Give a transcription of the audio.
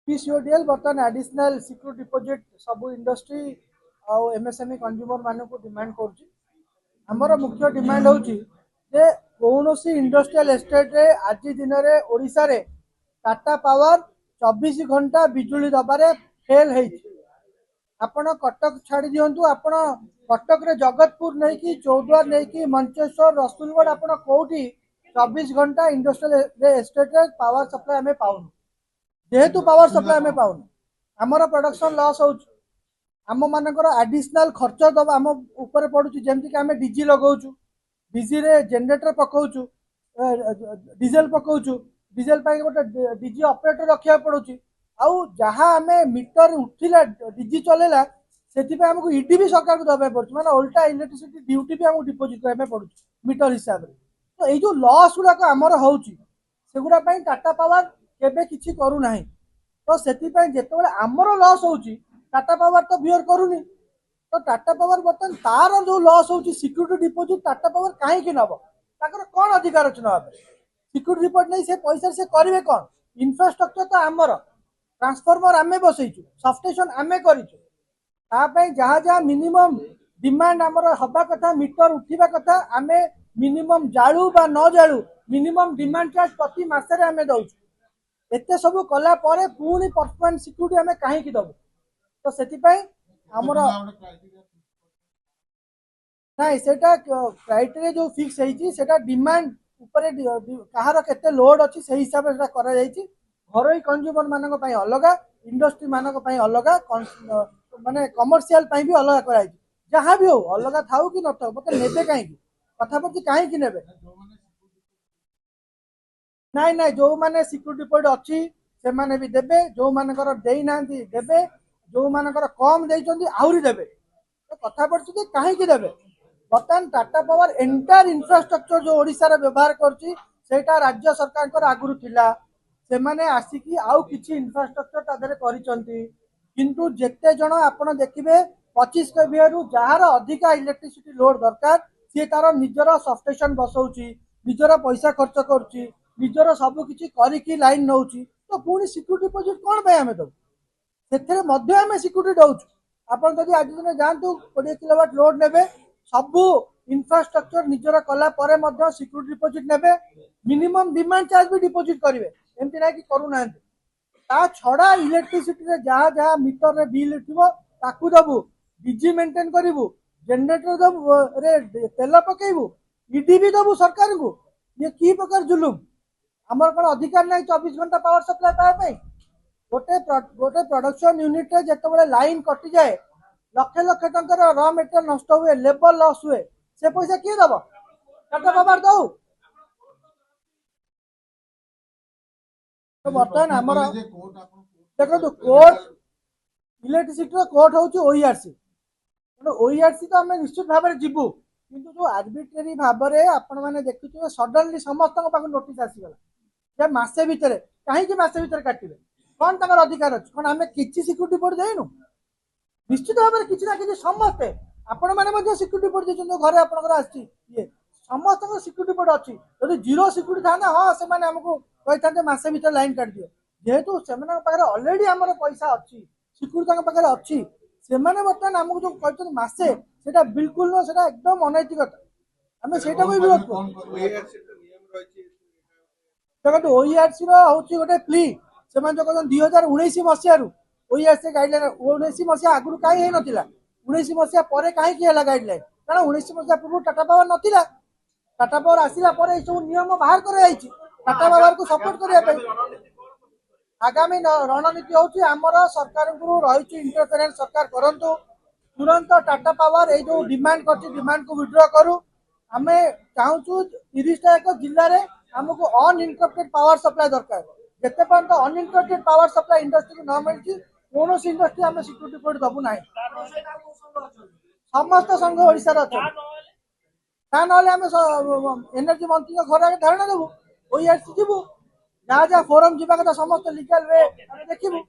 पीसीओडीएल बर्तमान additional security deposit सब industry आउ एमएसएमई कंज्यूमर मान को डिमांड कर मुख्य डिमांड हूँ जे कौन इंडस्ट्रियल एस्टेट रे आज दिन में ओडिशा रे टाटा पावर 24 घंटा बिजुली दबारे फेल है। आपण कटक छाड़ी दिंतु आपण कटक रे जगतपुर नहीं कि चौद्वार नहीं कि मंचेश्वर रसुलगढ़ आपण कौटी 24 घंटा इंडस्ट्रियल एस्टेट रे पावर सप्लाई आम पाऊनु जेहेतु पावर सप्लाई आम पाऊनु आमर प्रोडक्शन लॉस हो आम मानकर एडिशनल खर्च दब आम ऊपर पड़ुची जमती कि आम डीजी लगाऊचु डीजी रे जनरेटर पकाउचु डीजेल पकाउचु डीजेल पाई गोटे डीजी ऑपरेटर रखिया पड़ुची आउ जहाँ आम मीटर उठिला डीजी चलेला से आमको ईडी भी सरकार को दबाई पड़े माने उल्टा इलेक्ट्रिसिटी ड्यूटी भी आमको डिपोजिट करने पड़ुची मीटर हिसाब से। तो ये जो लॉस गुड़ाक आमर होगुड़ा टाटा पावर केबे किछि करू नाही तो सेतिपई जेतेबेले आमर लॉस होउची टाटा पावर तो बियर करूनी तो टाटा पावर बर्तन तार जो लॉस होउची सिक्योरिटी डिपोजिट टाटा पावर काहे कि नबो ताकर कोन अधिकार अछि नबा सिक्योरिटी डिपोजिट नहीं से पैसा से करिवे कोन इंफ्रास्ट्रक्चर तो आमर ट्रांसफार्मर आमे बसैछु सबस्टेशन आमे करिछु तापई जहाँ जहाँ मिनिमम डिमांड आमर हबा कथा मीटर उठिबा कथा आमे मिनिमम जाळू बा न जाळू मिनिमम डिमांड चार्ज प्रति मासरे आमे दउछु एते सब कला परे पुणी परफॉर्मेंस सिक्योरिटी आमे काहे कि दबो तो सेतिपई हमर नहीं सेटा क्राइटेरिया जो फिक्स है सेटा डिमांड ऊपर कहार केते लोड अच्छी से हिसाब से करा जायछि घरोई कंज्यूमर मानक पई अलगा इंडस्ट्री मानक पई अलगा माने कमर्शियल पई भी अलगा करा जायछि जहां भी हो अलगा थाउ कि न थाउ मते नेबे काहे कि कथा पति काहे कि नेबे नहीं नहीं जो माने सिक्योरिटी डिपोजिट अच्छी से माने भी देबे जो मानकर देई नांती देबे जो मानकर कम देइचंती आउरी देबे तो कथा पड़छि काहे कि देबे बर्तमान टाटा पावर एंटायर इंफ्रास्ट्रक्चर जो ओडिशा रे व्यवहार करछि सेटा राज्य सरकार कर आगुरु थिला से माने आसिकी आउ किछि इंफ्रास्ट्रक्चर तादरे करिसंती किंतु जेते जण आपण देखिबे 25 केवीए रु जहार अधिका इलेक्ट्रिसिटी लोड दरकार सी तार निजर सबस्टेशन बसौछि निजर पैसा खर्च करुछि निजर सब किछि करिकी लाइन नउछि तो पुणी सिक्योरिटी डिपोजिट कोन पे हमें दो सेथरे मध्य हमें सिक्योरिटी दउछु आपण जदि आज दिन जानतु 20 किलोवाट लोड नेबे सबू इंफ्रास्ट्रक्चर निजर कला परे मध्य सिक्योरिटी डिपोजिट नेबे मिनिमम डिमांड चार्ज भी डिपोजिट करिवे एमती ना कि करू नांती ता छड़ा इलेक्ट्रिसिटी रे जहाँ जहाँ मीटर रे बिल उठिबो ताकू दबु डीजी मेंटेन करिवु जनरेटर दबु रे तेल पकेइबु ईडी भी दबु सरकार को ये की प्रकार जुलुम आमर कोन अधिकार नहीं 24 घंटा पावर सप्लाई पाए पे गोटे प्रोडक्शन यूनिट रे जेतेबेले लाइन कटि जाए लक्ष लक्ष टंकार रॉ मटेरियल नष्ट हुए लेबर लॉस हुए से पैसा किए दब टाटा पावर दौ तो बर्तमान आमर देखो कोर्ट इलेक्ट्रिसिटी कोर्ट हूँ ओईआरसी ओईआरसी तो आम निश्चित भाव में जीवु किंतु जो आर्बिट्रेरी भाव में आपण मैंने देखुए सडनली समस्त पाख नोटिस आसीगला जे मसे भितर कहीं मसे भितर काटिबे कौन तक अधिकार अच्छे कौन आम कि सिक्योरिटी डिपोजिट देनु निश्चित भाव में किसी ना कि समस्ते आपण मैंने सिक्योरिटी डिपोजिट देखते घरे आपंकर आए समस्त सिक्योरिटी डिपोजिट अच्छी जब जीरो सिक्योरिटी था ना हाँ से आमको कही था मसे भर लाइन काट दिए जेहेतु से अलरेडी आम पैसा अच्छी सिक्योरिटी पाखे अच्छी से बर्तमान आमको जो कहते मसे से बिल्कुल न से एकदम अनैतिकता आम से विरोध देखो ओईआरसी हूँ गोटे प्ली से जो कहते 2019 मसीह ओईआरसी गाइडलाइन 19 मसीहा आगुरी कहीं नाला 19 मसीहा पर कहीं गाइडलाइन कारण 19 मसीहा पूर्व टाटा पावर नाला टाटा पावर आसला सब नियम बाहर कर टाटा पावर को सपोर्ट करने आगामी रणनीति हूँ आमर सरकार रही इंटरफेरेन्स सरकार करंतु तुरंत टाटा पावर ये जो डिमांड कर डिमांड को विड्रॉ करू आम चाहूँ 30टा एक जिले में आमको अनइंटरप्टेड पावर सप्लाई दरकार जिते पर्यंत अनइंटरप्टेड पावर सप्लाई इंडस्ट्री को न मिली कौन इंडस्ट्री आम सिक्योरिटी डिपोजिट दबू ना समस्त संघ ओडिशा अच्छा ना एनर्जी मंत्री घर आगे धारणा देवु ओईआरसी जीवु जहाँ जहाँ फोरम जीवा कथा समस्त लिगल वे देखिबु।